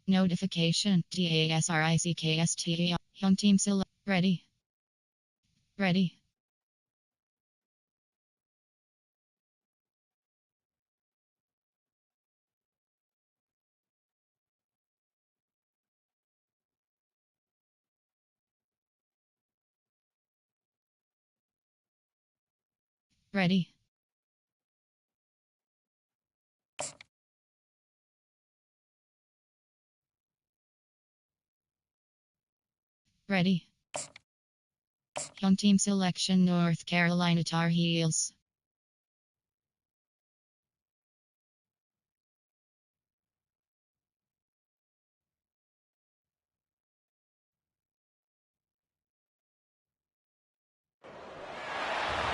Notification. TASRICKST. Home team select. Ready. Ready. Ready. Ready. Home team selection. North Carolina Tar Heels.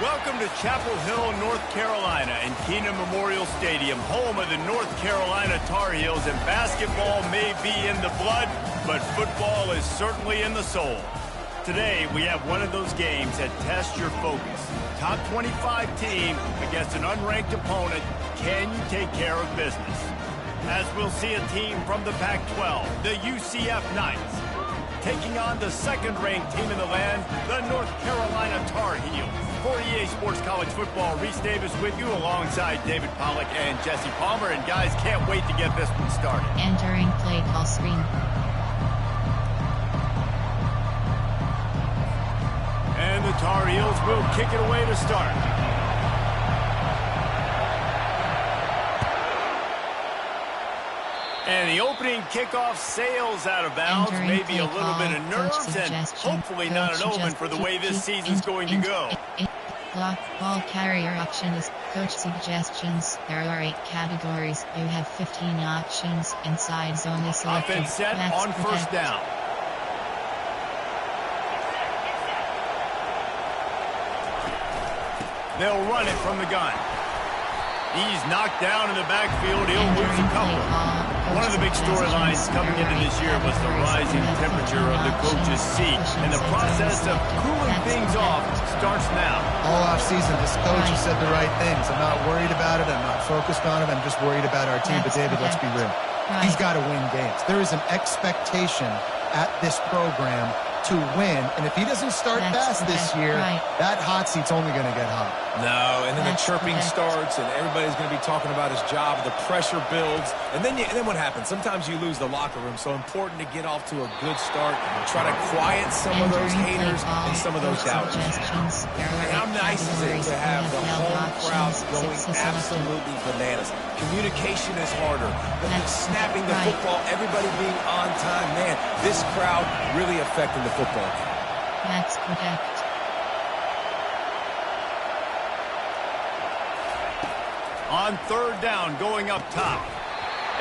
Welcome to Chapel Hill, North Carolina, and Keenan Memorial Stadium, home of the North Carolina Tar Heels. And basketball may be in the blood, but football is certainly in the soul. Today, we have one of those games that tests your focus. Top 25 team against an unranked opponent. Can you take care of business? As we'll see a team from the Pac-12, the UCF Knights, taking on the second-ranked team in the land, the North Carolina Tar Heels. For EA Sports College Football, Reese Davis with you alongside David Pollack and Jesse Palmer. And guys, can't wait to get this one started. Entering play call screen. And the Tar Heels will kick it away to start. And the opening kickoff sails out of bounds. Maybe a little bit of nerves and hopefully not an omen for the way this season's going to go. Block, ball carrier options, coach suggestions. There are 8 categories. You have 15 options. Inside zone is selected. Offense set on first down. They'll run it from the gun. He's knocked down in the backfield. He'll lose a couple. One of the big storylines coming into this year was the rising temperature of the coach's seat. And the process of cooling things off starts now. All offseason, this coach has said the right things. I'm not worried about it. I'm not focused on it. I'm just worried about our team. But, David, let's be real. He's got to win games. There is an expectation at this program to win, and if he doesn't start fast this year, that hot seat's only going to get hot. No, and then the chirping starts, and everybody's going to be talking about his job. The pressure builds, and then what happens? Sometimes you lose the locker room, so important to get off to a good start, try to quiet some of those haters and some of those doubters. And how nice is it to have the home crowd going absolutely bananas? Communication is harder, but snapping the football, everybody being on time. Man, this crowd really affecting the football game. Max protect. On third down, going up top.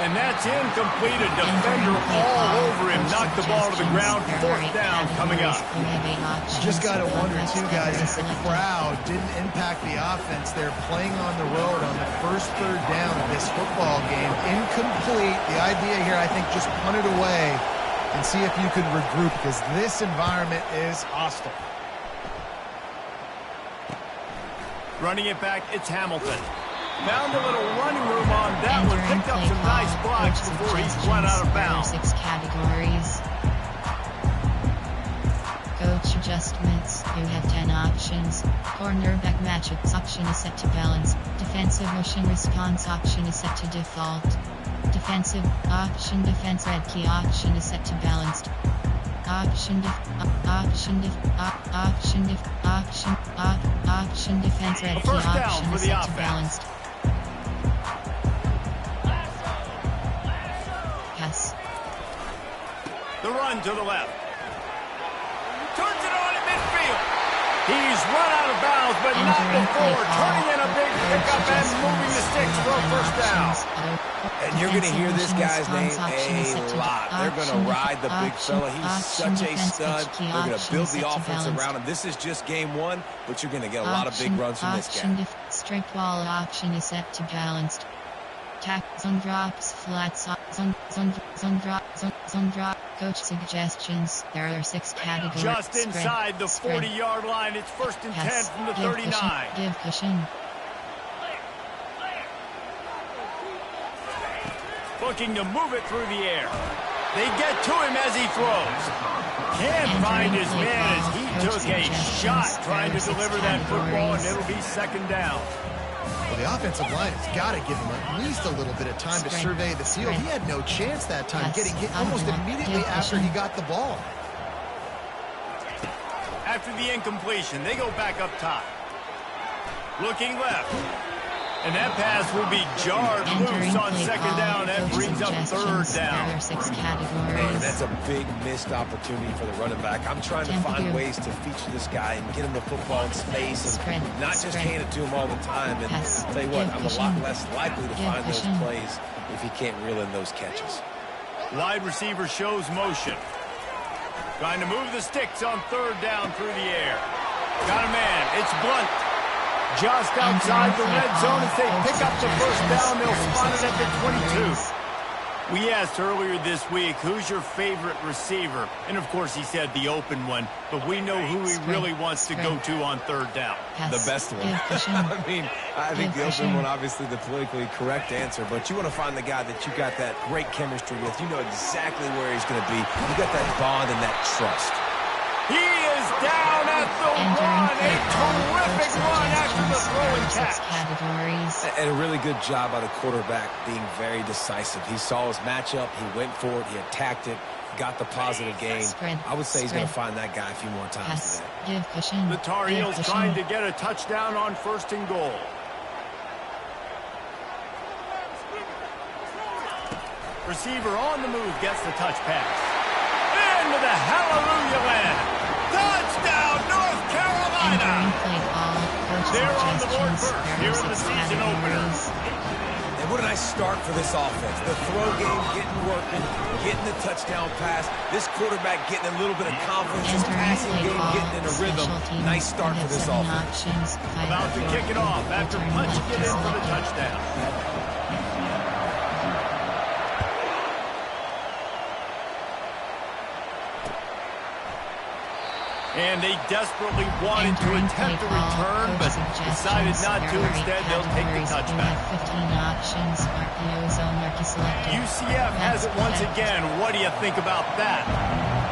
And that's incomplete. A defender all over him. Knocked the ball to the ground. Fourth down coming up. Just got to wonder, too, guys, if the crowd didn't impact the offense. They're playing on the road on the first third down of this football game. Incomplete. The idea here, I think, just punt it away and see if you can regroup, because this environment is hostile. Running it back, it's Hamilton. Found a little running room on that one. Picked up some nice blocks before he's run out of bounds. 6 categories. Coach adjustments. You have 10 options. Cornerback matchups option is set to balance. Defensive motion response option is set to default. Defensive option defense red key option is set to balanced. Option defense red key option is set to balanced. Pass. The run to the left. Turns it on in midfield. He's run out of bounds, but not before. Turning in a big pickup and moving the sticks for a first down. And you're going to hear this guy's name a lot. They're going to ride the big fella. He's such a stud. They're going to build the offense around him. This is just game 1, but you're going to get a lot of big runs from this guy. Straight ball option is set to balanced. Tack zone drops, flat zone drop. Coach suggestions. There are 6 categories. Just inside the 40-yard line. It's first and 10 from the 39. Give cushion. Looking to move it through the air. They get to him as he throws. Can't find his man as he took a shot trying to deliver that football, and it'll be second down. Well, the offensive line has got to give him at least a little bit of time to survey the field. He had no chance that time, getting hit almost immediately after he got the ball. After the incompletion, they go back up top. Looking left. And that pass will be jarred loose on second down. That brings up third down. Man, that's a big missed opportunity for the running back. I'm trying to find ways to feature this guy and get him the football in space and not just hand it to him all the time. And I'll tell you what, I'm a lot less likely to find those plays if he can't reel in those catches. Wide receiver shows motion. Trying to move the sticks on third down through the air. Got a man. It's Blunt. Just outside the red zone as they pick up the first down. They'll spot it at the 22. We asked earlier this week, who's your favorite receiver? And, of course, he said the open one. But we know who he really wants to go to on third down. The best one. I mean, I think the open one, obviously, the politically correct answer. But you want to find the guy that you got that great chemistry with. You know exactly where he's going to be. You got that bond and that trust. He is down at the run. A terrific run after the throw and catch. And a really good job by the quarterback being very decisive. He saw his matchup. He went for it. He attacked it. Got the positive gain. I would say he's going to find that guy a few more times today. The Tar Heels trying to get a touchdown on first and goal. Receiver on the move gets the touch pass. Into the hallelujah land. Touchdown, North Carolina! They're on the board first here in the season opener. And what a nice start for this offense. The throw game getting working, getting the touchdown pass. This quarterback getting a little bit of confidence. This passing game getting in a rhythm. Nice start for this offense. About to kick it off after punching it in for the touchdown. And they desperately wanted to attempt a return, but decided not to. Instead, they'll take the touchback. UCF has it once again. What do you think about that?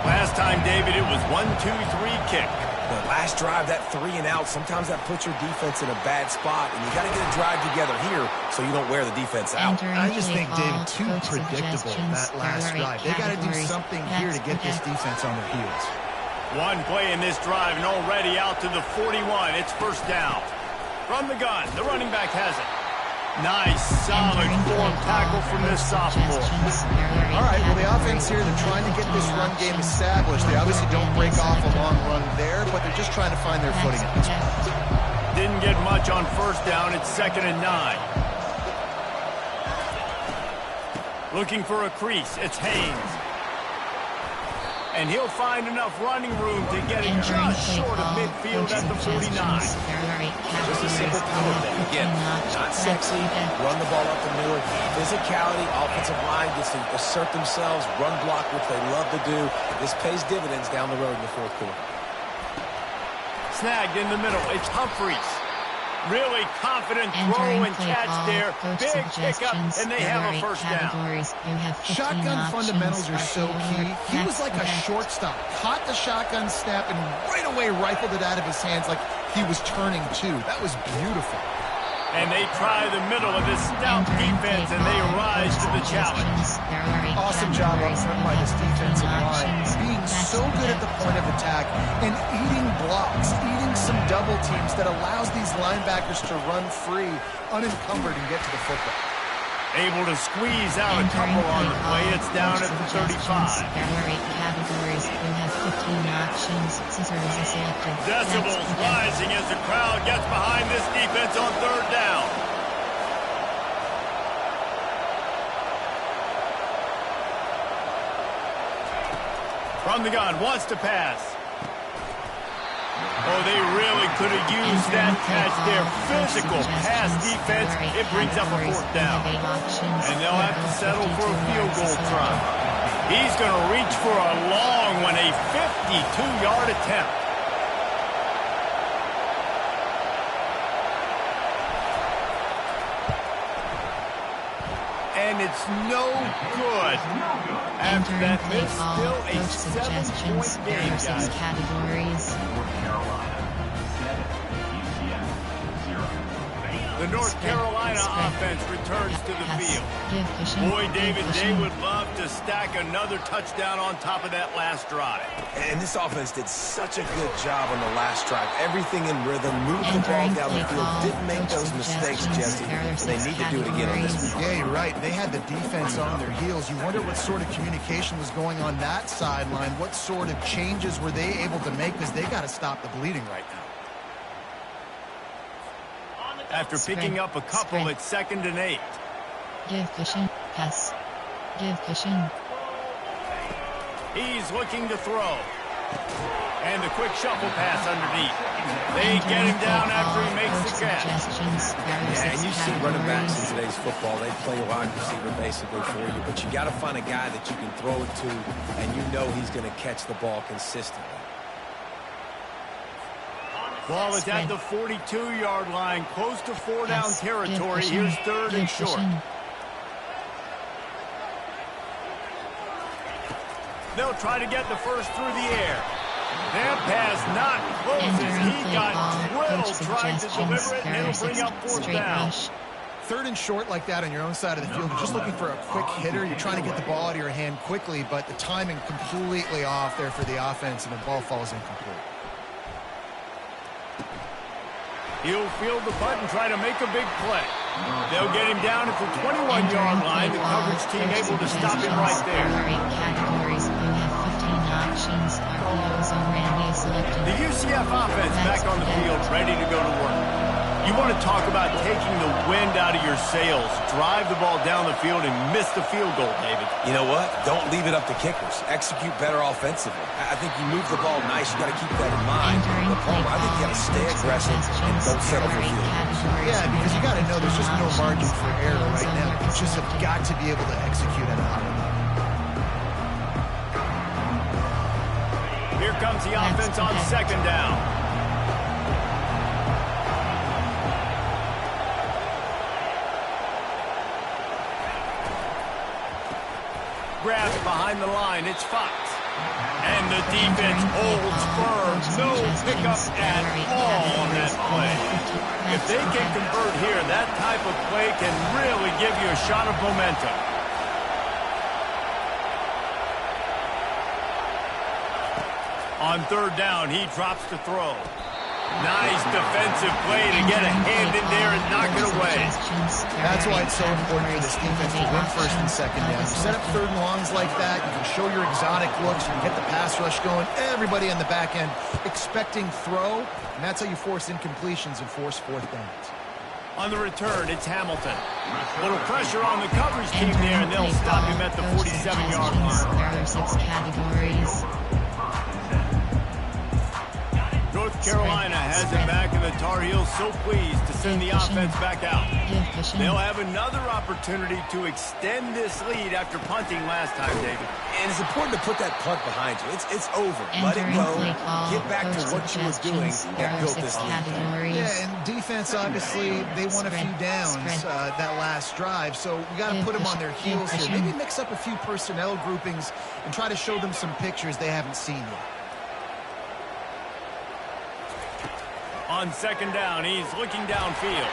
Last time, David, it was 1-2-3 kick. The last drive, that 3 and out, sometimes that puts your defense in a bad spot, and you got to get a drive together here so you don't wear the defense out. I just think, David, too predictable that last drive. They got to do something here to get this defense on their heels. One play in this drive and already out to the 41. It's first down. From the gun, the running back has it. Nice, solid form tackle from this sophomore. All right, well, the offense here, they're trying to get this run game established. They obviously don't break off a long run there, but they're just trying to find their footing at this point. Didn't get much on first down. It's 2nd and 9. Looking for a crease. It's Haynes. And he'll find enough running room to get it just short of midfield at the 49. Just a simple power play. Again, not sexy, run the ball up the middle. Physicality, offensive line gets to assert themselves, run block, which they love to do. This pays dividends down the road in the fourth quarter. Snagged in the middle. It's Humphreys. Really confident throw and catch there. Big pickup, and they have a first down. Shotgun fundamentals are so key. He was like a shortstop. Caught the shotgun snap and right away rifled it out of his hands like he was turning too. That was beautiful. And they try the middle of this stout defense, and they rise to the challenge. Awesome job up front by this defensive line. Being so good at the point of attack and eating blocks, eating some double teams that allows these linebackers to run free, unencumbered, and get to the football. Able to squeeze out a couple on the play. It's down at the 35. Decibels rising as the crowd gets behind this defense on third down. From the gun, wants to pass. Oh, they really could have used that catch there. Physical pass defense. It brings up a fourth down. And they'll have to settle for a field goal try. He's going to reach for a long one, a 52-yard attempt. and it's no good. After that miss, still a 7-point game, guys. Categories. The North Carolina offense returns to the field. Boy, David, they would love to stack another touchdown on top of that last drive. And this offense did such a good job on the last drive. Everything in rhythm, moved the ball down the field, didn't make those mistakes, Jesse. And they need to do it again on this one. Yeah, you're right. They had the defense on their heels. You wonder what sort of communication was going on that sideline. What sort of changes were they able to make? Because they got to stop the bleeding right now. After picking up a couple, it's 2nd and 8. Give cushion, pass. Give cushion. He's looking to throw. And the quick shuffle pass underneath. They get him down after he makes the catch. Yeah, and you see running backs in today's football. They play a wide receiver basically for you, but you got to find a guy that you can throw it to, and you know he's going to catch the ball consistently. Ball is at the 42-yard line, close to 4-down territory. Here's 3rd and short. They'll try to get the first through the air. That pass not close as he got drilled trying to deliver it, and it'll bring up 4th down. 3rd and short like that on your own side of the field. You're just looking for a quick hitter. You're trying to get the ball out of your hand quickly, but the timing completely off there for the offense, and the ball falls incomplete. He'll field the punt and try to make a big play. They'll get him down at the 21-yard line. The coverage team able to stop him right there. Categories. You have 15 options. RPOs already selected. The UCF offense back on the field, ready to go to work. You want to talk about taking the wind out of your sails. Drive the ball down the field and miss the field goal, David. You know what? Don't leave it up to kickers. Execute better offensively. I think you move the ball nice. You got to keep that in mind. The problem, I think you got to stay aggressive and don't settle for field goals. Yeah, because you got to know there's just no margin for error right now. You just have got to be able to execute at a high level. Here comes the offense on 2nd down. Grabs behind the line. It's Fox. And the defense holds firm. No pickup at all on that play. If they can convert here, that type of play can really give you a shot of momentum. On 3rd down, he drops to throw. Nice defensive play to get a hand in there and knock it away. That's why it's so important for this defense to win 1st and 2nd down. You set up 3rd and longs like that, you can show your exotic looks, you can get the pass rush going, everybody on the back end expecting throw, and that's how you force incompletions and force 4th downs. On the return, it's Hamilton. Little pressure on the coverage team there, and they'll stop him at the 47-yard line. There are 6 categories. North Carolina has it back, and the Tar Heels so pleased to send the offense back out. They'll have another opportunity to extend this lead after punting last time, David. And it's important to put that punt behind you. It's over. Let it go. Get back to what you were doing that built this lead. Yeah, and defense, obviously, they won a few downs that last drive, so we got to put them on their heels here. Maybe mix up a few personnel groupings and try to show them some pictures they haven't seen yet. On 2nd down, he's looking downfield.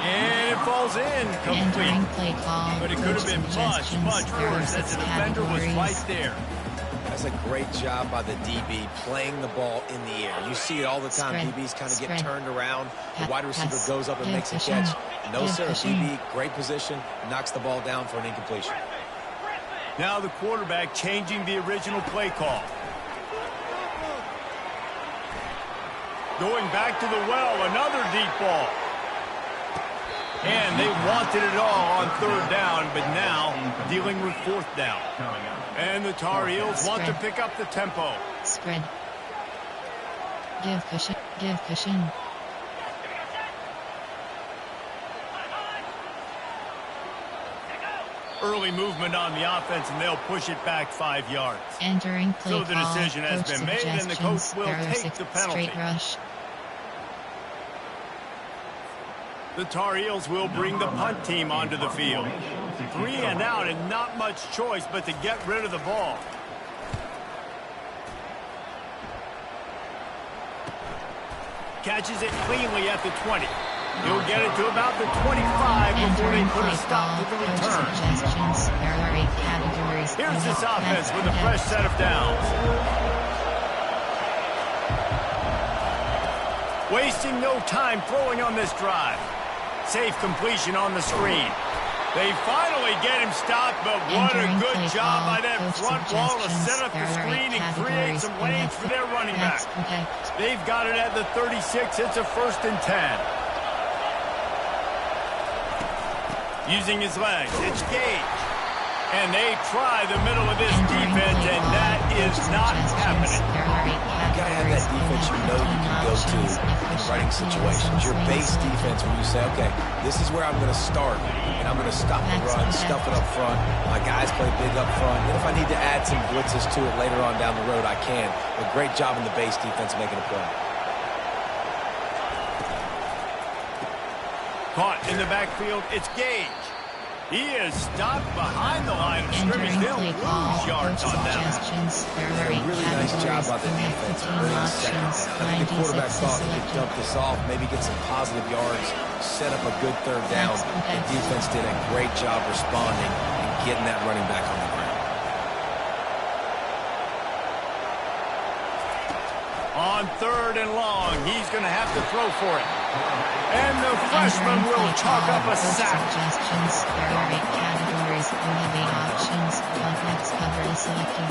And it falls in complete. But it could have been much, much worse as the defender was right there. That's a great job by the DB playing the ball in the air. You see it all the time. DBs kind of get turned around. The wide receiver goes up and makes a catch. No, sir. DB, great position, knocks the ball down for an incompletion. Now the quarterback changing the original play call. Going back to the well, another deep ball. And they wanted it all on 3rd down, but now dealing with 4th down. And the Tar Heels want to pick up the tempo. Spread. Give cushion. Give cushion. Early movement on the offense, and they'll push it back 5 yards. Entering play so the decision has been made, and the coach will take the penalty. Straight rush. The Tar Heels will bring the punt team onto the field. 3 and out and not much choice but to get rid of the ball. Catches it cleanly at the 20. He'll get it to about the 25 before they put a stop to the return. Here's this offense with a fresh set of downs. Wasting no time throwing on this drive. Safe completion on the screen. They finally get him stopped, but what a good job by that front wall to set up the screen and create some lanes for their running back. They've got it at the 36. It's a 1st and 10. Using his legs, it's Gage. And they try the middle of this defense, and that is not happening. You gotta have that defense you know you can go to in running situations. Your base defense, when you say, okay, this is where I'm going to start, and I'm going to stop the run, stuff it up front. My guys play big up front. And if I need to add some blitzes to it later on down the road, I can. But great job in the base defense making a play. Caught in the backfield, it's Gage. He is stopped behind the line of scrimmage. They'll lose yards on that. A really nice job by the defense early second down. I think the quarterback thought he could dump this off, maybe get some positive yards, set up a good 3rd down. The defense did a great job responding and getting that running back on the ground. On 3rd and long, he's going to have to throw for it. And the freshman will chalk up a sack. Suggestions. There are 8 categories. You have 8 options. Complex cover is selected.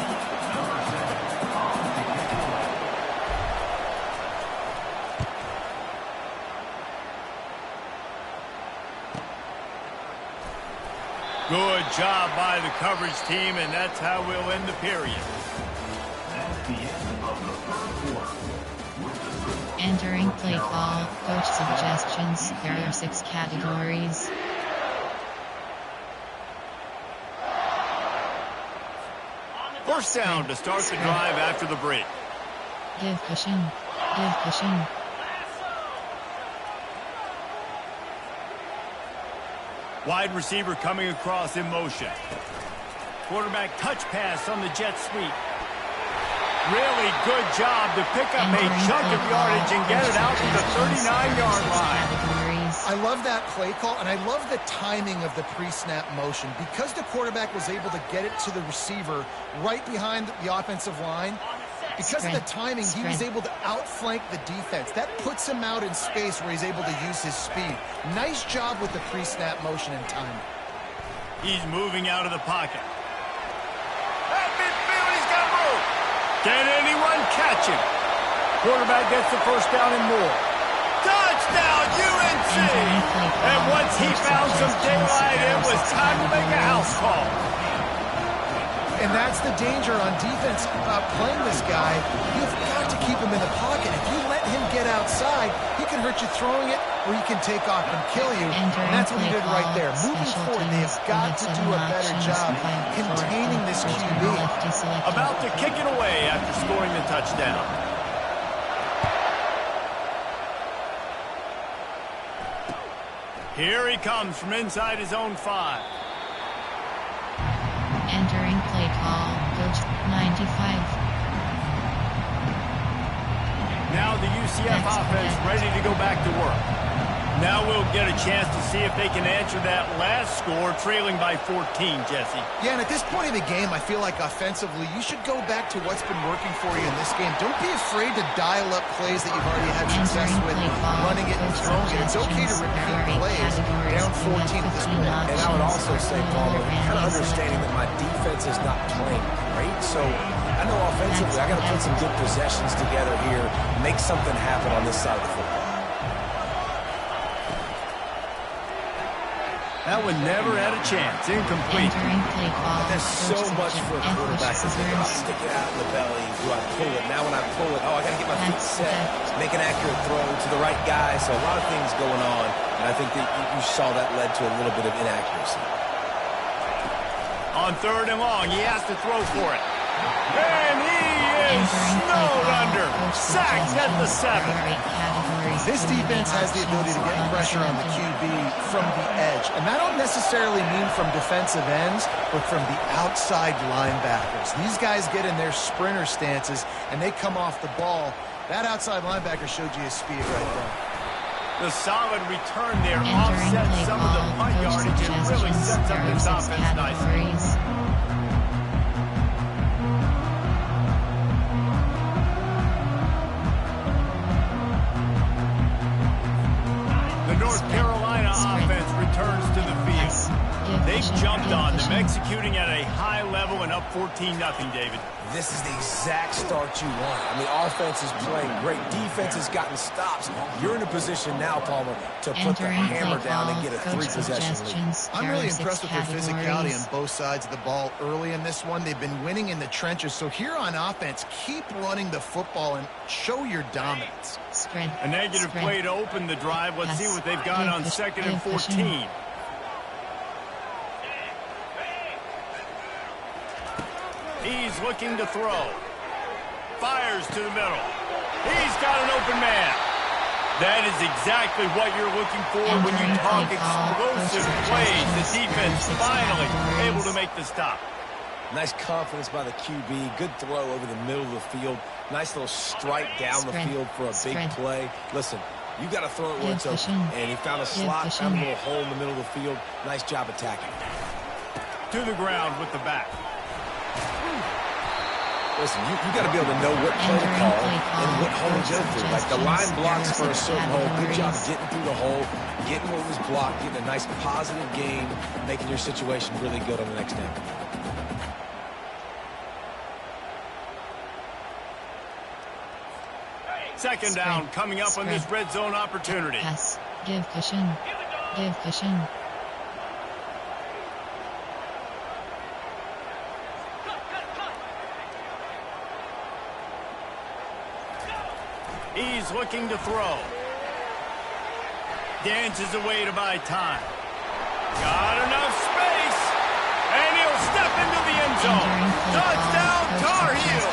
Good job by the coverage team, and that's how we'll end the period. Entering play call, coach suggestions. There are 6 categories. First down to start the drive after the break. Give cushion. Give cushion. Wide receiver coming across in motion. Quarterback touch pass on the jet sweep. Really good job to pick up a chunk of yardage and get it out to the 39-yard line. I love that play call, and I love the timing of the pre-snap motion. Because the quarterback was able to get it to the receiver right behind the offensive line, because of the timing, he was able to outflank the defense. That puts him out in space where he's able to use his speed. Nice job with the pre-snap motion and timing. He's moving out of the pocket. At midfield, he's got room. Can anyone catch him? Quarterback gets the first down and more. Touchdown, UNC! And once he found some daylight, it was time to make a house call. And that's the danger on defense playing this guy. You've got to keep him in the pocket. If you let him get outside, he can hurt you throwing it, or he can take off and kill you. And that's what he did right there. Moving forward, they have got to do a better job containing this QB. About to kick it away after scoring the touchdown. Here he comes from inside his own 5. Entering play call, coach 95. Now the UCF offense ready to go back to work. Now we'll get a chance to see if they can answer that last score, trailing by 14, Jesse. Yeah, and at this point in the game, I feel like offensively, you should go back to what's been working for you in this game. Don't be afraid to dial up plays that you've already had success with, running it and throwing it. It's okay to repeat plays down 14 at this point. And I would also say, Palmer, kind of understanding that my defense is not playing great, so I know offensively I got to put some good possessions together here, make something happen on this side of the football. That one never had a chance. Incomplete. There's so much for a quarterback to think about. Stick it out in the belly. Do I pull it? Now when I pull it, I got to get my feet set. Make an accurate throw to the right guy. So a lot of things going on. And I think that you saw that led to a little bit of inaccuracy. On 3rd and long, he has to throw for it. And he is snowed under. Sacked at the 7. This defense has the ability to get pressure on the QB from the edge. And that don't necessarily mean from defensive ends, but from the outside linebackers. These guys get in their sprinter stances, and they come off the ball. That outside linebacker showed you his speed right there. The solid return there offsets some of the punt yardage and really sets up this offense nicely. The North Carolina offense returns to the field. They've jumped on them, executing at a high level and up 14-0, David. This is the exact start you want. I mean, offense is playing great. Defense has gotten stops. You're in a position now, Palmer, to put the hammer down and get a 3-possession lead. I'm really impressed with their physicality on both sides of the ball early in this one. They've been winning in the trenches. So here on offense, keep running the football and show your dominance. A negative play to open the drive. Let's see what they've got on 2nd and 14. He's looking to throw. Fires to the middle. He's got an open man. That is exactly what you're looking for when you talk explosive plays. The defense finally able to make the stop. Nice confidence by the QB. Good throw over the middle of the field. Nice little strike down the field for a big play. Listen, you got to throw it where it's open. And he found a slot, found a little hole in the middle of the field. Nice job attacking. To the ground with the back. Listen, you got to be able to know what play to call and what hole to go through. Like the line blocks for a certain hole. Good job getting through the hole, getting what was blocked, getting a nice positive gain, making your situation really good on the next down. Second down coming up on this red zone opportunity. Pass. Give cushion. Give cushion. He's looking to throw. Dances away to buy time. Got enough space. And he'll step into the end zone. Touchdown, Tar Heels.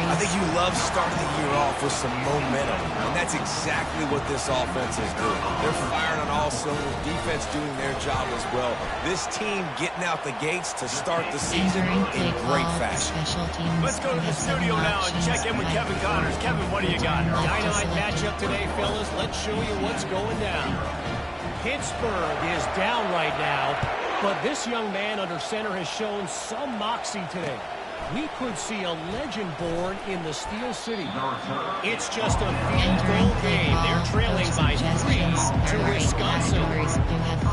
I think you love starting the year off with some momentum. And that's exactly what this offense is doing. They're firing on all cylinders. Defense doing their job as well. This team getting out the gates to start the season in great fashion. Let's go to the studio now and check in with Kevin Connors. Kevin, what do you got? Dynamite matchup today, fellas. Let's show you what's going down. Pittsburgh is down right now, but this young man under center has shown some moxie today. We could see a legend born in the Steel City. It's just a field goal game. They're trailing by 3 to Wisconsin.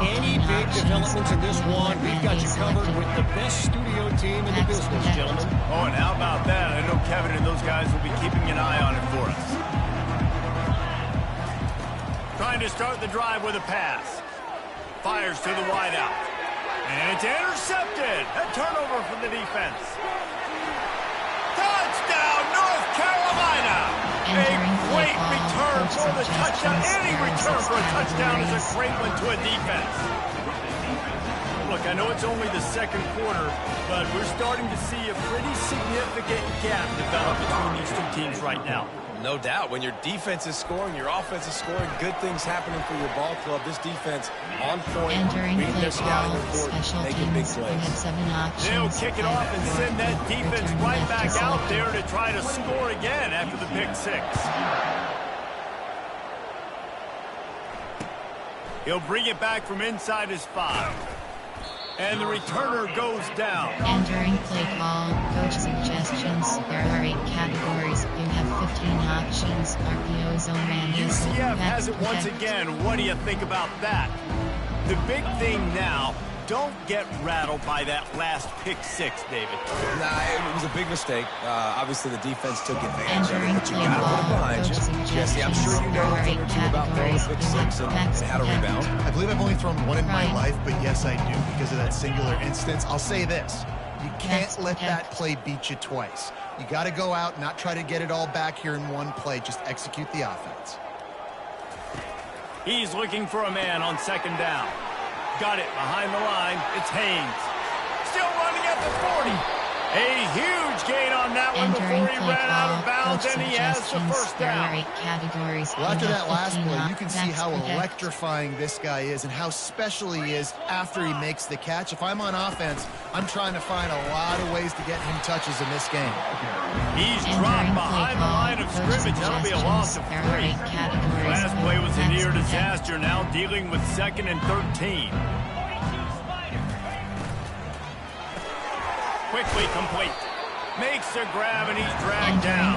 Any big developments in this one, we've got you covered with the best studio team in the business, gentlemen. Oh, and how about that? I know Kevin and those guys will be keeping an eye on it for us. Trying to start the drive with a pass. Fires to the wideout. And it's intercepted. A turnover for the defense. Touchdown, North Carolina! A great return for the touchdown. Any return for a touchdown is a great one to a defense. Look, I know it's only the second quarter, but we're starting to see a pretty significant gap develop between these two teams right now. No doubt. When your defense is scoring, your offense is scoring, good things happening for your ball club. This defense on point, reading their scouting report, making big plays. They'll kick it off and send that defense right back out there to try to score again after the pick six. He'll bring it back from inside his 5. And the returner goes down. Entering play call, coach suggestions. There are 8 categories. You have 15 options. RPO zone man. UCF has it once again. What do you think about that? The big thing now, don't get rattled by that last pick 6, David. Nah, it was a big mistake. Obviously, the defense took advantage of it, but you got to put it behind you. Jesse, I'm sure you know a thing or two about throwing a pick 6 and how to rebound. I believe I've only thrown one in my life, but yes, I do because of that singular instance. I'll say this. You can't let that play beat you twice. You got to go out, not try to get it all back here in one play. Just execute the offense. He's looking for a man on second down. Got it behind the line. It's Haynes. Still running at the 40. A huge gain on that one before he ran out of bounds, and he has the first down. Well, after that last play, you can see how electrifying this guy is and how special he is after he makes the catch. If I'm on offense, I'm trying to find a lot of ways to get him touches in this game. He's dropped behind the line of scrimmage. That'll be a loss of 3. Last play was a near disaster, now dealing with 2nd and 13. Quickly complete. Makes a grab, and he's dragged down.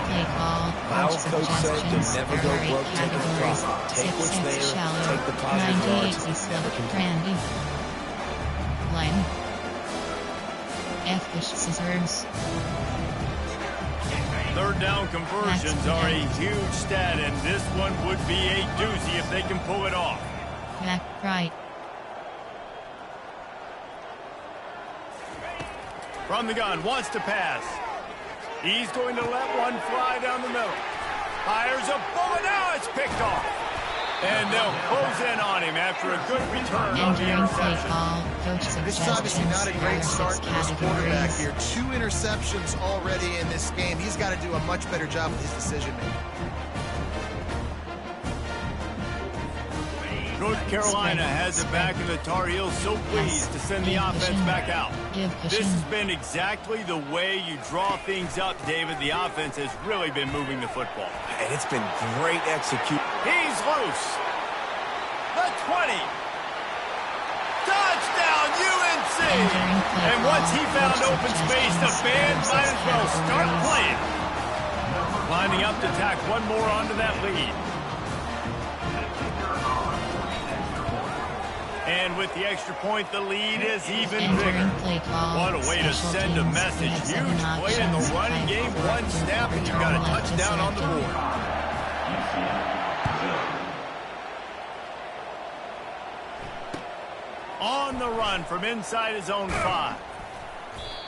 My old coach said to never go broke taking the profit. Take what's there, take the positive yards, never complain. Line. F. Scissors. 3rd down conversions are a huge stat, and this one would be a doozy if they can pull it off. Back right. From the gun, wants to pass. He's going to let one fly down the middle. Fires a bullet, now it's picked off. And they'll close in on him after a good return on the interception. This is obviously not a great start for this quarterback here. 2 interceptions already in this game. He's got to do a much better job with his decision-making. North Carolina has it back, and the Tar Heels so pleased to send the offense back out. This has been exactly the way you draw things up, David. The offense has really been moving the football. And it's been great execution. He's loose. The 20. Touchdown, UNC! And once he found open space, the band might as well start playing. Lining up to tack one more onto that lead. And with the extra point, the lead is even bigger. What a way to send a message. Huge play in the running game. One snap, and you've got a touchdown on the board. On the run from inside his own 5.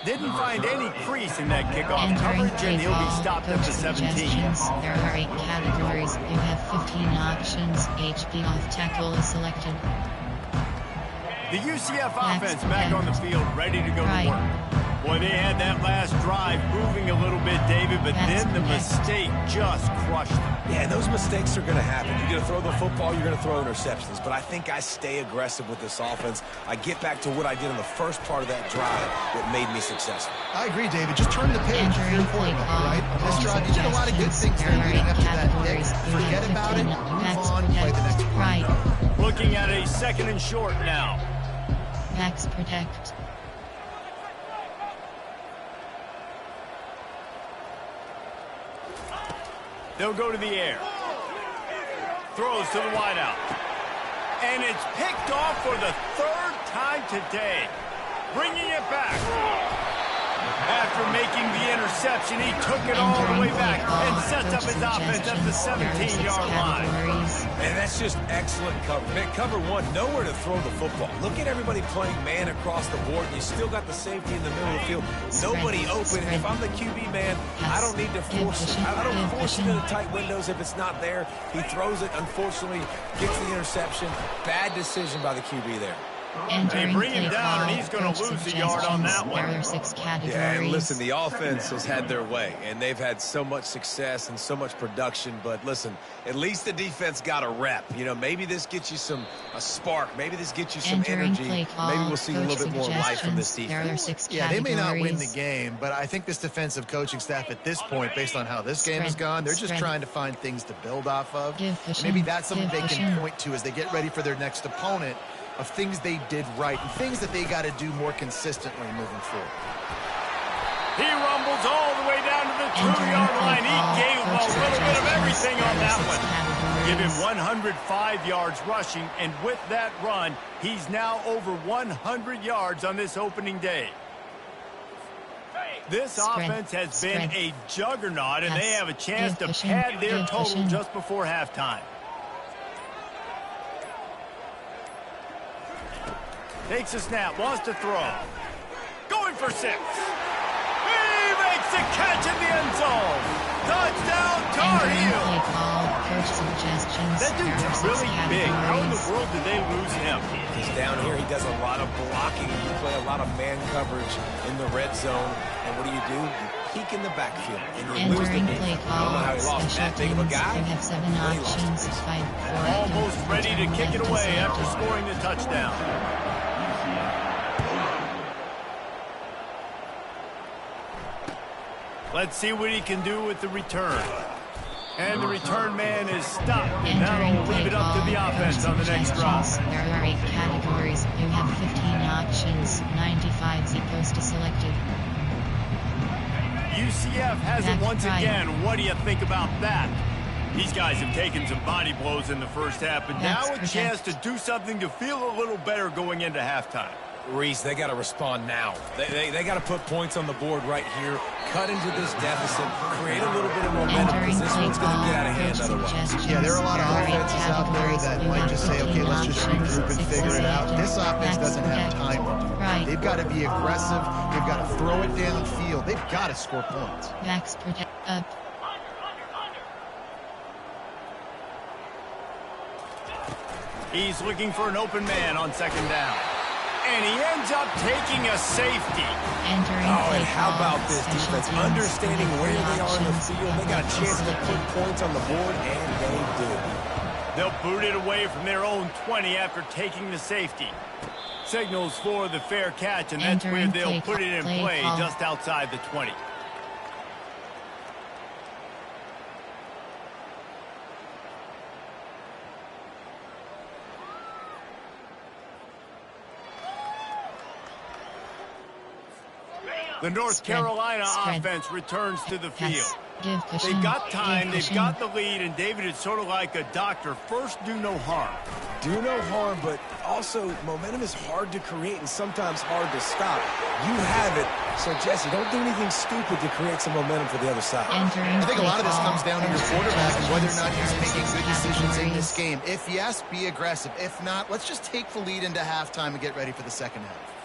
Didn't find any crease in that kickoff coverage, and he'll be stopped at the 17. There are 8 categories. You have 15 options. HB off tackle is selected. The UCF offense back on the field, ready to go to work. Boy, they had that last drive moving a little bit, David, but then the mistake just crushed them. Yeah, those mistakes are going to happen. You're going to throw the football, you're going to throw interceptions. But I think I stay aggressive with this offense. I get back to what I did in the first part of that drive that made me successful. I agree, David. Just turn the page if you're quarterback, right? On this drive, you did a lot of good things there leading up to that pick. Forget about it, move on, play the next play. Looking at a 2nd and short now. Max protect. They'll go to the air. Throws to the wideout. And it's picked off for the 3rd time today. Bringing it back. After making the interception, he took it all the way back and sets up his offense at the 17-yard line. And that's just excellent cover. Man, cover 1, nowhere to throw the football. Look at everybody playing man across the board, and you still got the safety in the middle of the field. Nobody open. If I'm the QB man, I don't need to force it. I don't force it into tight windows if it's not there. He throws it, unfortunately, gets the interception. Bad decision by the QB there. They bring him down, and he's going to lose a yard on that one. Yeah, and listen, the offense has had their way, and they've had so much success and so much production. But listen, at least the defense got a rep. You know, maybe this gets you a spark. Maybe this gets you some energy. Maybe we'll see a little bit more life from this defense. Yeah, they may not win the game, but I think this defensive coaching staff at this point, based on how this game has gone, they're just trying to find things to build off of. Maybe that's something they can point to as they get ready for their next opponent, of things they did right and things that they got to do more consistently moving forward. He rumbles all the way down to the 2-yard line. He gave him a little bit of everything on that one. Give him 105 yards rushing, and with that run, he's now over 100 yards on this opening day. This offense has been a juggernaut, and they have a chance to pad their total just before halftime. Takes a snap, wants to throw. Going for 6. He makes the catch in the end zone. Touchdown, Tar Heels. That dude's really big. How in the world did they lose him? He's down here. He does a lot of blocking. You play a lot of man coverage in the red zone. And what do? You peek in the backfield. And you lose the Entering ball. play I don't know how call, he lost that big of a special guy. teams. You have 7 options. 5, 4. Almost ready to kick it away after scoring the touchdown. Let's see what he can do with the return. And the return man is stopped. Now we'll leave it up to the offense on the next drive. There are 8 categories. You have 15 options. 95 Z-post is selected. UCF has it once again. What do you think about that? These guys have taken some body blows in the first half, but now a chance to do something to feel a little better going into halftime. Reese, they got to respond now. They got to put points on the board right here, cut into this deficit, create a little bit of momentum, because this one's going to get out of hand otherwise. Yeah, there are a lot of offenses out there that might just say, okay, let's just regroup and figure it out. This offense doesn't have time to do that. They've got to be aggressive. They've got to throw it downfield. They've got to score points. Backs protect up. He's looking for an open man on second down. And he ends up taking a safety. Oh, and how about this defense? Understanding where they are in the field. They got a chance to put points on the board, and they do. They'll boot it away from their own 20 after taking the safety. Signals for the fair catch, and that's where they'll put it in play just outside the 20. The North Carolina offense returns to the field. They've got time, they've got the lead, and David, it's sort of like a doctor. First, do no harm. Do no harm, but also momentum is hard to create and sometimes hard to stop. You have it, so Jesse, don't do anything stupid to create some momentum for the other side. I think a lot of this comes down to your quarterback and whether or not he's making good decisions in this game. If yes, be aggressive. If not, let's just take the lead into halftime and get ready for the second half.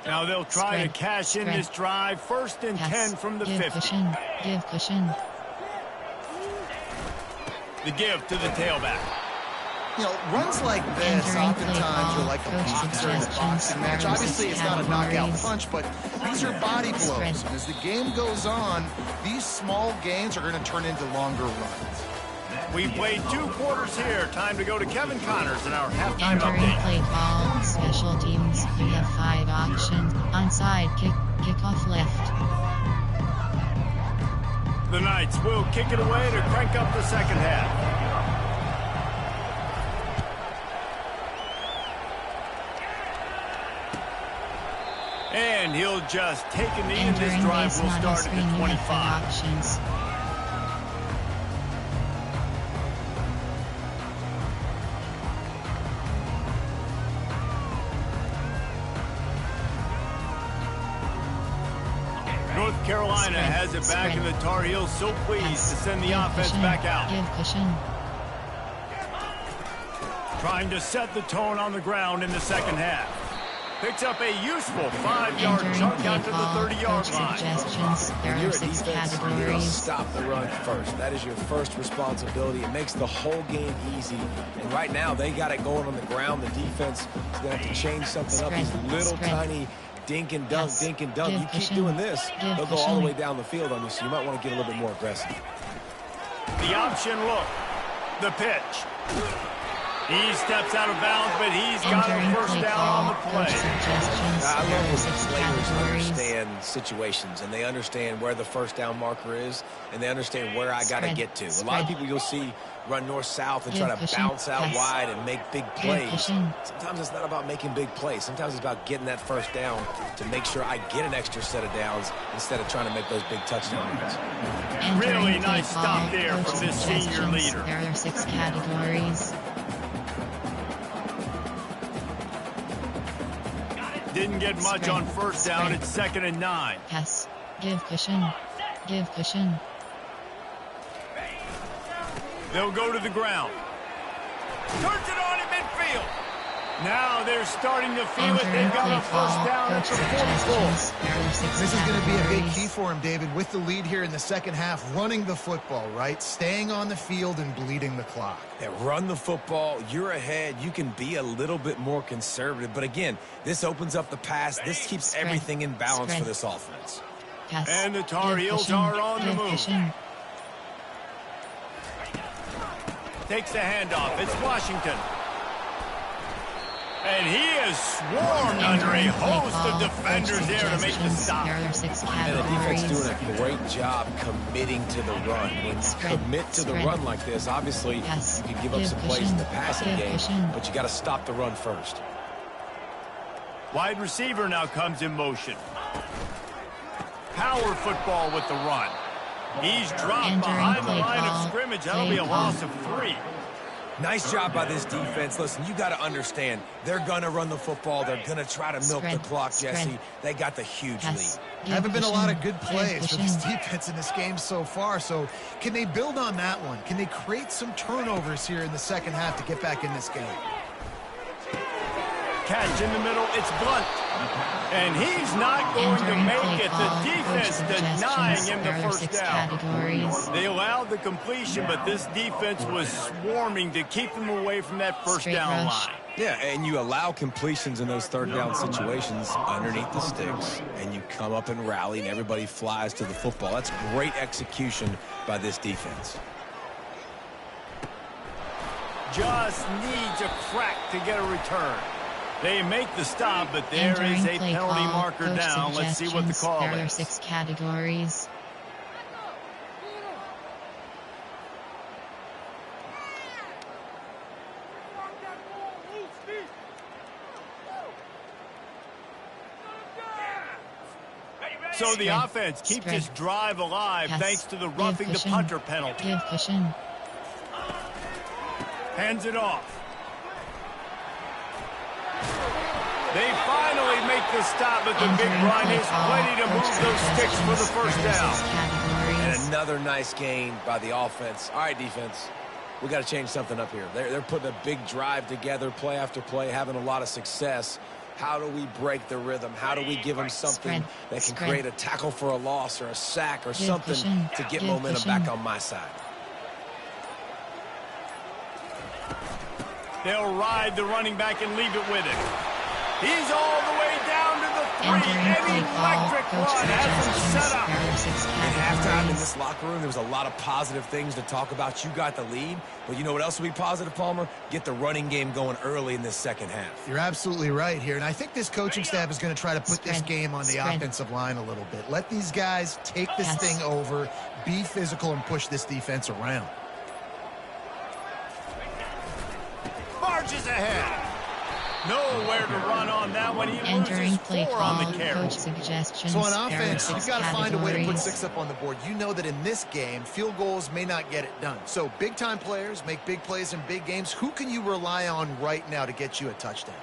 Now they'll try to cash in this drive. 1st and 10 from the 50. Give cushion. The give to the tailback. You know, runs like this oftentimes are like a boxer in a boxing match. Obviously, it's not a knockout punch, but these are body blows. And as the game goes on, these small gains are going to turn into longer runs. We played 2 quarters here. Time to go to Kevin Connors in our halftime Entering update. play call, special teams. You have 5 options. Onside kick, kickoff left. The Knights will kick it away to crank up the second half. And he'll just take a knee, and this drive will start at the 25. Options. North Carolina has it back, and the Tar Heels so pleased to send the offense back out. Give cushion. Trying to set the tone on the ground in the second half. Picks up a useful 5-yard chunk out to the 30-yard line. Suggestions. There are 6 categories. Stop the run first. That is your first responsibility. It makes the whole game easy. And right now, they got it going on the ground. The defense is going to have to change something up. These little tiny dink and dunk, dink and dunk. You keep doing this, they'll go all the way down the field on you, so you might want to get a little bit more aggressive. The option look. The pitch. He steps out of bounds, but he's got a first down on the play. I love when players understand situations, and they understand where the first down marker is, and they understand where I got to get to. A lot of people you'll see run north-south and try to bounce out wide and make big plays. Sometimes it's not about making big plays. Sometimes it's about getting that first down to make sure I get an extra set of downs instead of trying to make those big touchdown runs. Really nice stop there from this senior leader. There are 6 categories. Didn't get much on first down. It's 2nd and 9. Pass. Give cushion. Give cushion. They'll go to the ground. Turns it on in midfield. Now they're starting to feel it. They've got a first down at the 44. This is going to be a big key for him, David, with the lead here in the second half, running the football, right? Staying on the field and bleeding the clock. Yeah, run the football. You're ahead. You can be a little bit more conservative. But again, this opens up the pass. This keeps everything in balance for this offense. And the Tar Heels are on the move. Takes the handoff. It's Washington. And he is swarmed under a host of defenders there to make the stop. And the defense doing a great job committing to the run. When you commit to the run like this, obviously you can give up some plays in the passing game, but you got to stop the run first. Wide receiver now comes in motion. Power football with the run. He's dropped behind the line of scrimmage. That'll be a loss of 3. Nice job by this defense. Listen, you got to understand, they're going to run the football. They're going to try to milk the clock, Jesse. They got the huge lead. Haven't been a lot of good plays for this defense in this game so far, so can they build on that one? Can they create some turnovers here in the second half to get back in this game? Catch in the middle, it's Blunt. And he's not going to make it. The defense denying him the first down. They allowed the completion, but this defense was swarming to keep them away from that first down line. Yeah, and you allow completions in those third down situations underneath the sticks, and you come up and rally, and everybody flies to the football. That's great execution by this defense. Just needs a crack to get a return. They make the stop, but there is a penalty marker down. Let's see what the call is. There are 6 categories. So the offense keeps this drive alive thanks to the roughing the punter penalty. Hands it off. They finally make the stop, but the big run is plenty to move those sticks for the first down. And another nice gain by the offense. All right, defense, we got to change something up here. They're putting a big drive together, play after play, having a lot of success. How do we break the rhythm? How do we give them something that can create a tackle for a loss or a sack or something to get momentum back on my side? They'll ride the running back and leave it with him. He's all the way down to the 3. An electric run has him set up. At halftime in this locker room, there was a lot of positive things to talk about. You got the lead, but you know what else will be positive, Palmer? Get the running game going early in this second half. You're absolutely right here, and I think this coaching staff is going to try to put this game on the offensive line a little bit. Let these guys take this thing over, be physical, and push this defense around. Marches ahead. Nowhere to run on that one. He loses 4 on the carry. So on offense, you've got to find a way to put 6 up on the board. You know that in this game, field goals may not get it done. So big-time players make big plays in big games. Who can you rely on right now to get you a touchdown?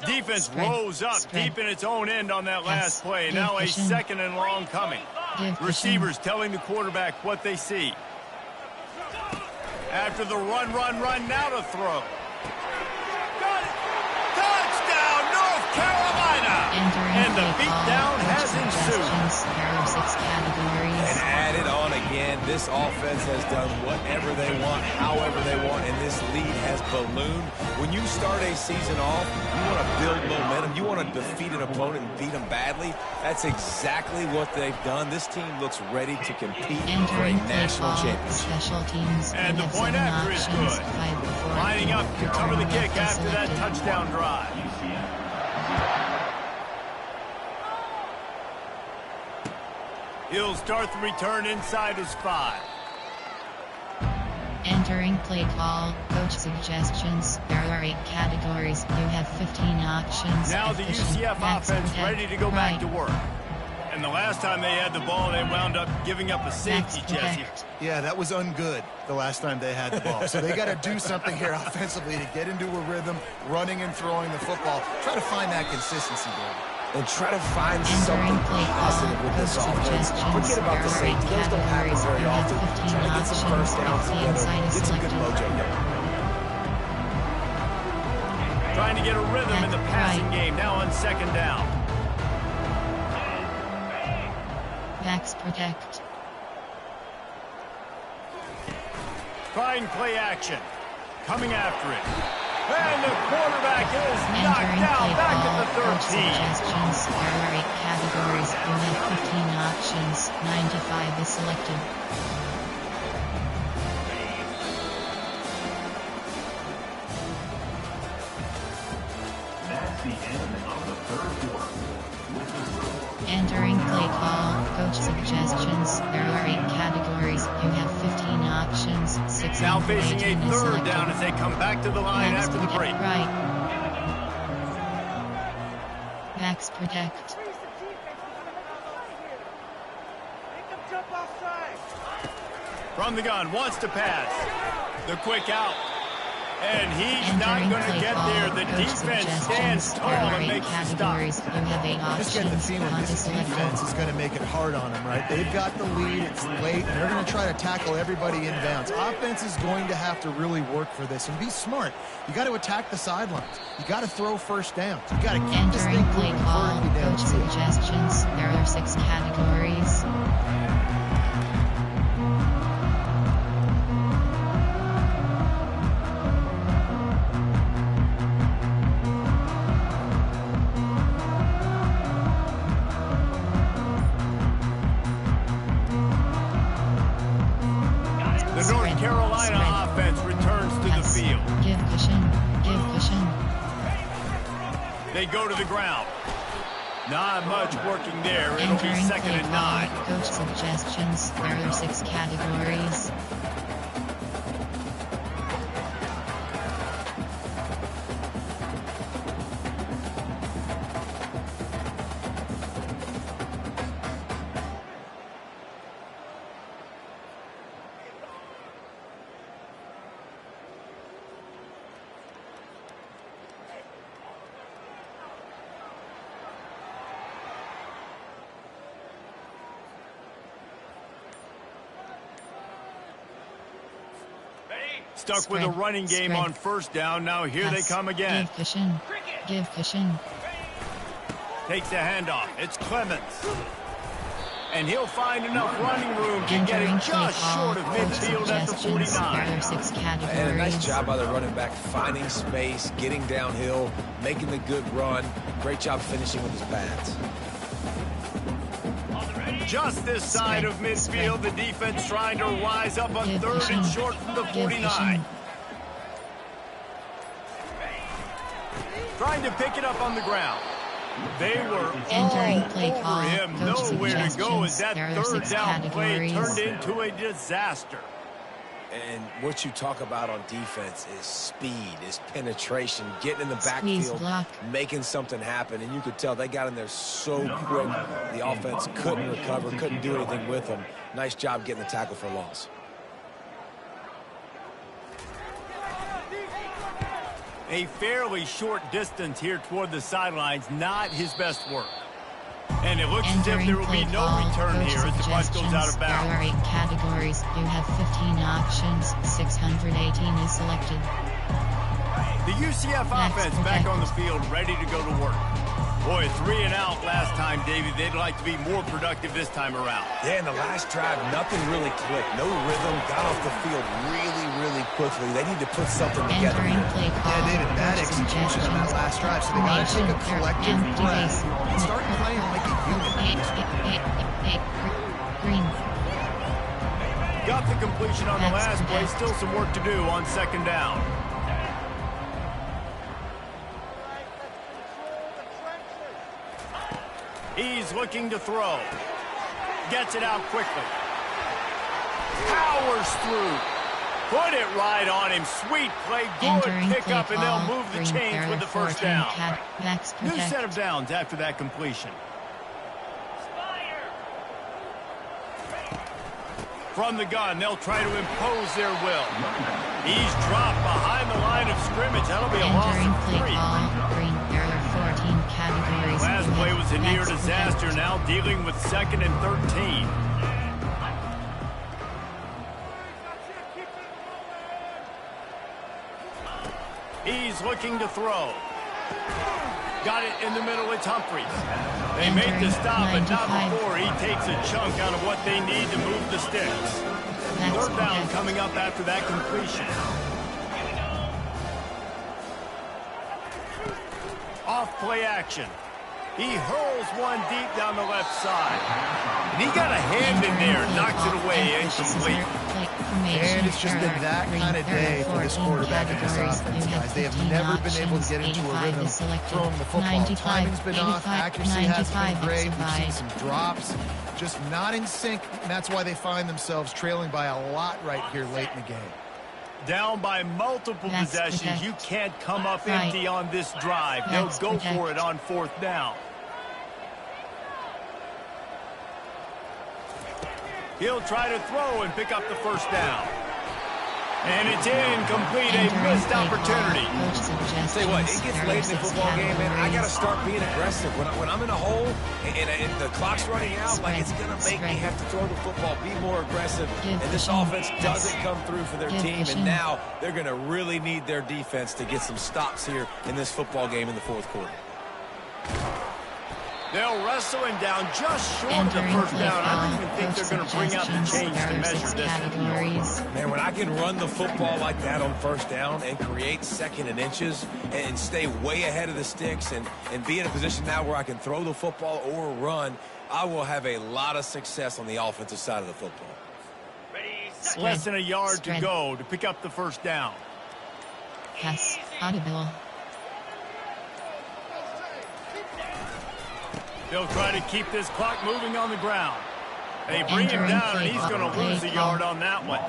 Defense rose up deep in its own end on that last play. Now a 2nd and long coming. Receivers telling the quarterback what they see. After the run, now to throw. Got it. Touchdown, North Carolina. And the beatdown has ensued. And added on again, this offense has done whatever they want, however they want, and this lead has ballooned. When you start a season off, you want to build momentum. You want to defeat an opponent and beat them badly. That's exactly what they've done. This team looks ready to compete for a national championship. And the point after is good. Lining up to cover the kick after that touchdown drive. He'll start the return inside his 5. Entering play call, coach suggestions. There are 8 categories. You have 15 options. Now the UCF offense ready to go back to work. And the last time they had the ball, they wound up giving up a safety, Jesse. Yeah, that was ungood the last time they had the ball. So they got to do something here offensively to get into a rhythm, running and throwing the football. Try to find that consistency, David. and try to find something positive with this offense. Forget about the safety. Those don't happen very often. Try to get some first downs together. Get some good mojo there. Trying to get a rhythm in the passing game. Now on second down. Backs protect. Trying play action. Coming after it. And the quarterback is knocked down back at the 13. Suggestions. There are 8 categories. You have 15 options. 95 is selected. That's the end of the third quarter. Entering play call, coach suggestions. There are 8 categories. You have 15 options. 6 now facing a is third selected. down as they come back to the line Backs after the break. Right. Backs protect. From the gun, wants to pass. The quick out. And he's not Entering going to play get call, there. The coach defense stands suggestions. tall There are and 8 makes the stop. categories. You have 8 I just get the options. feeling Hunt this is selected. defense is going to make it hard on them, right? They've got the lead. It's late, and they're going to try to tackle everybody inbounds. Offense is going to have to really work for this and be smart. You got to attack the sidelines. You got to throw first downs. You got to keep this Entering thing play moving call, forward and be coach downfield. suggestions. There are 6 categories. The North Carolina offense returns to the field. Give cushion. Give cushion. They go to the ground. Not much working there. It'll be Entering second play and call, 9. coach suggestions. There are 6 categories. Stuck with a running game on first down. Now here Pass. they come again. Give cushion. Give cushion. Takes a handoff. It's Clemens. And he'll find enough running room to get Entering it play just call, short of coach midfield at the suggestions. There 49. are 6 categories. And a nice job by the running back, finding space, getting downhill, making the good run. Great job finishing with his pads. Just this side of midfield, the defense trying to rise up on Give third cushion. and short from the Give 49. cushion. Trying to pick it up on the ground. They were Entering all play over call, him. coach Nowhere to go as suggestions. that There are third 6 down play categories. turned into a disaster. And what you talk about on defense is speed, is penetration, getting in the Squeeze backfield, block. making something happen. And you could tell they got in there so quick, the offense couldn't recover, couldn't do anything with them. Nice job getting the tackle for loss. A fairly short distance here toward the sidelines, not his best work. And it looks as if Entering there will play be no call, return coach here as the puck goes out of suggestions. There are bounds. 8 categories. You have 15 options. 618 is selected. The UCF Next offense back on the field, ready to go to work. Boy, 3 and out last time, Davey. They'd like to be more productive this time around. Yeah, in the last drive, nothing really clicked. No rhythm, got off the field really quickly. They need to put something together Entering here. play call, Yeah, David, bad coach execution on that suggestions. last drive, so they got to take a collective Empty breath base. and start playing like a unit. Green. Got the completion on the Next last play. pass. Still some work to do on second down. He's looking to throw. Gets it out quickly. Powers through. Put it right on him. Sweet play. Good Entering pick play up, and they'll call, move the green chains barrier with the first 14, down. Backs New protect. set of downs after that completion. From the gun, they'll try to impose their will. He's dropped behind the line of scrimmage. That'll be a loss Entering of play 3. call, green barrier 14 categories. Last You play was a near disaster. Now dealing with 2nd and 13. He's looking to throw. Got it in the middle. It's Humphries. They make the stop, but not before he takes a chunk out of what they need to move the sticks. 3rd down coming up after that completion. Off play action. He hurls one deep down the left side. And he got a hand in there, knocks it away, incomplete. And it's just been that kind of day for this quarterback and this offense, guys. They have never been able to get into a rhythm throwing the football. Timing's been off, accuracy hasn't been great. We've seen some drops, just not in sync, and that's why they find themselves trailing by a lot right here late in the game. Down by multiple possessions. You can't come up empty on this drive. They'll go for it on 4th down. He'll try to throw and pick up the 1st down. And it's incomplete, a missed opportunity. I'll tell you what, it gets late in the football game, man. I got to start being aggressive. When I'm in a hole and the clock's running out, like it's going to make me have to throw the football, be more aggressive. And this offense doesn't come through for their team, and now they're going to really need their defense to get some stops here in this football game in the 4th quarter. They'll wrestle him down just short of the 1st down. I don't even think they're going to bring out the chains to measure this. Man, when I can run the football like that on 1st down and create 2nd and inches and stay way ahead of the sticks and be in a position now where I can throw the football or run, I will have a lot of success on the offensive side of the football. Less than a yard to go to pick up the 1st down. Yes, audible. They'll try to keep this clock moving on the ground. They bring him down, and he's going to lose a yard on that one.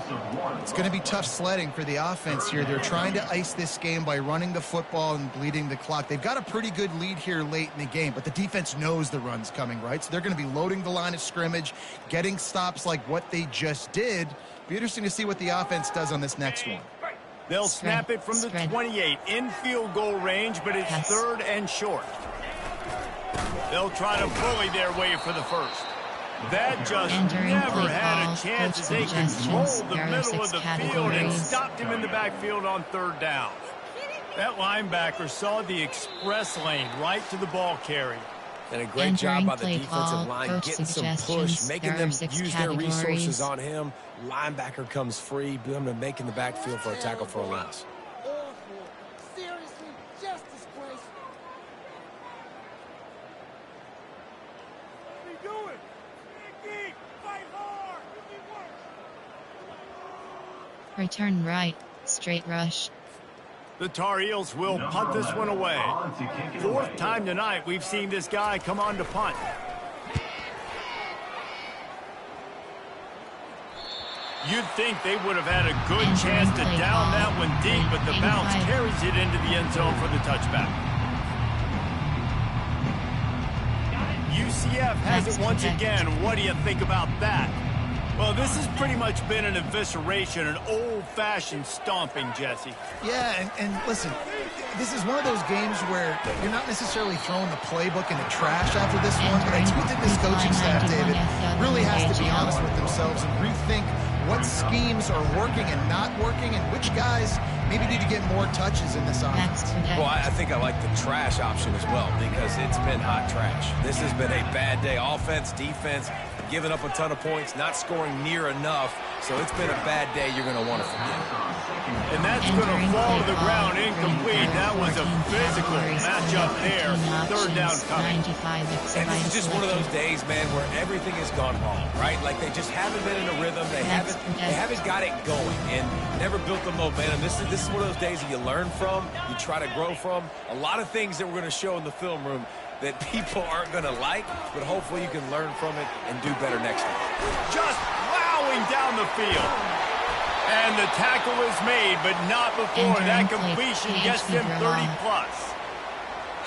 It's going to be tough sledding for the offense here. They're trying to ice this game by running the football and bleeding the clock. They've got a pretty good lead here late in the game, but the defense knows the run's coming, right? So they're going to be loading the line of scrimmage, getting stops like what they just did. Be interesting to see what the offense does on this next one. They'll snap it from the 28 in field goal range, but it's 3rd and short. They'll try to bully their way for the 1st. That just never had a chance as they controlled the middle of the field and stopped him in the backfield on 3rd down. That linebacker saw the express lane right to the ball carrier. And a great job by the defensive line, getting some push, making them use their resources on him. Linebacker comes free, making the backfield for a tackle for a loss. Return right, straight rush. The Tar Heels will punt this one away. 4th time tonight we've seen this guy come on to punt. You'd think they would have had a good chance to down that one deep, but the bounce carries it into the end zone for the touchback. UCF has it once again. What do you think about that? Well, this has pretty much been an evisceration, an old-fashioned stomping, Jesse. Yeah, and listen, this is one of those games where you're not necessarily throwing the playbook in the trash after this one, but I do think this coaching staff, David, really has to be honest with themselves and rethink what schemes are working and not working and which guys maybe need to get more touches in this offense. Well, I think I like the trash option as well because it's been hot trash. This has been a bad day. Offense, defense, giving up a ton of points, not scoring near enough. So it's been a bad day you're going to want to forget. And that's going to fall to the ground incomplete. That was a physical matchup there. 3rd down coming. And this is just one of those days, man, where everything has gone wrong, right? Like they just haven't been in a rhythm. They haven't got it going and never built the momentum. This is one of those days that you learn from, you try to grow from. A lot of things that we're going to show in the film room that people aren't going to like, but hopefully you can learn from it and do better next time. Just plowing down the field. And the tackle is made, but not before that completion gets them 30-plus.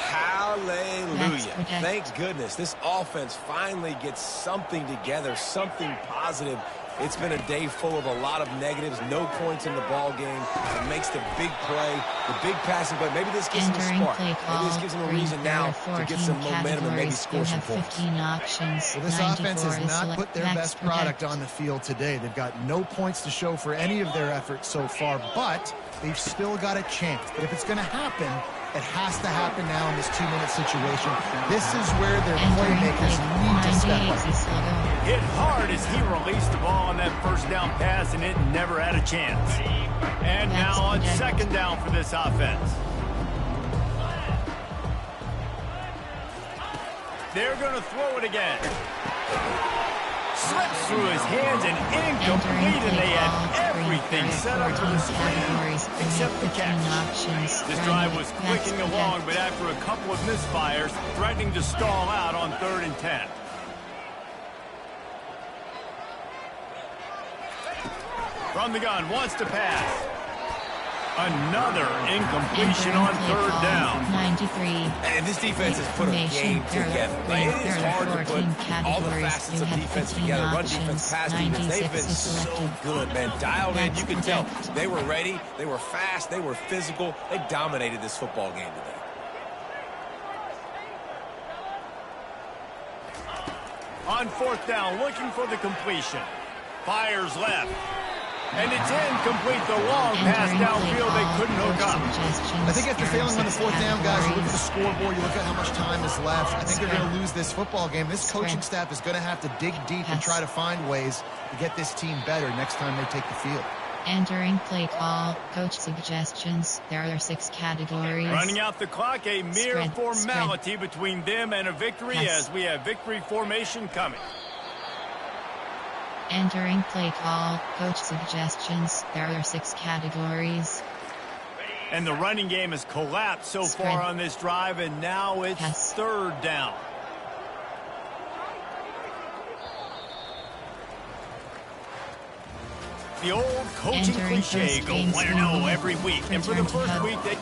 Hallelujah. Thank goodness this offense finally gets something together, something positive It's been a day full of a lot of negatives, no points in the ball game. It makes the big play, the big passing play. Maybe this gives him a spark. Maybe this gives him a reason now to get some momentum and maybe score some points. 15 options. Well, this offense has not put their best product on the field today. They've got no points to show for any of their efforts so far, but they've still got a chance. But if it's going to happen, it has to happen now in this 2-minute situation. This is where their playmakers need to step up. Hit hard as he released the ball on that first down pass, and it never had a chance. And now on second down for this offense. They're going to throw it again. Slips through his hands and incomplete, and they had everything set up for the screen except the catch. This drive was clicking along, but after a couple of misfires, threatening to stall out on 3rd and 10. From the gun, wants to pass. Another incompletion on 3rd down. 93. And this defense has put a game together. It is hard to put all the facets of defense together. Run defense, pass defense. They've been so good, man. Dialed in. You can tell they were ready. They were fast. They were physical. They dominated this football game today. On 4th down, looking for the completion. Fires left. And it's incomplete. The long pass downfield, they couldn't hook up. I think after failing on the 4th down, guys, you look at the scoreboard, you look at how much time is left. I think they're going to lose this football game. This coaching staff is going to have to dig deep and try to find ways to get this team better next time they take the field. Entering play call, coach suggestions. There are 6 categories. Running out the clock, a mere formality between them and a victory as we have victory formation coming. Entering play call, coach suggestions. There are 6 categories. And the running game has collapsed so far on this drive, and now it's 3rd down. The old coaching cliche, go 1-0 every week. And for the first week, they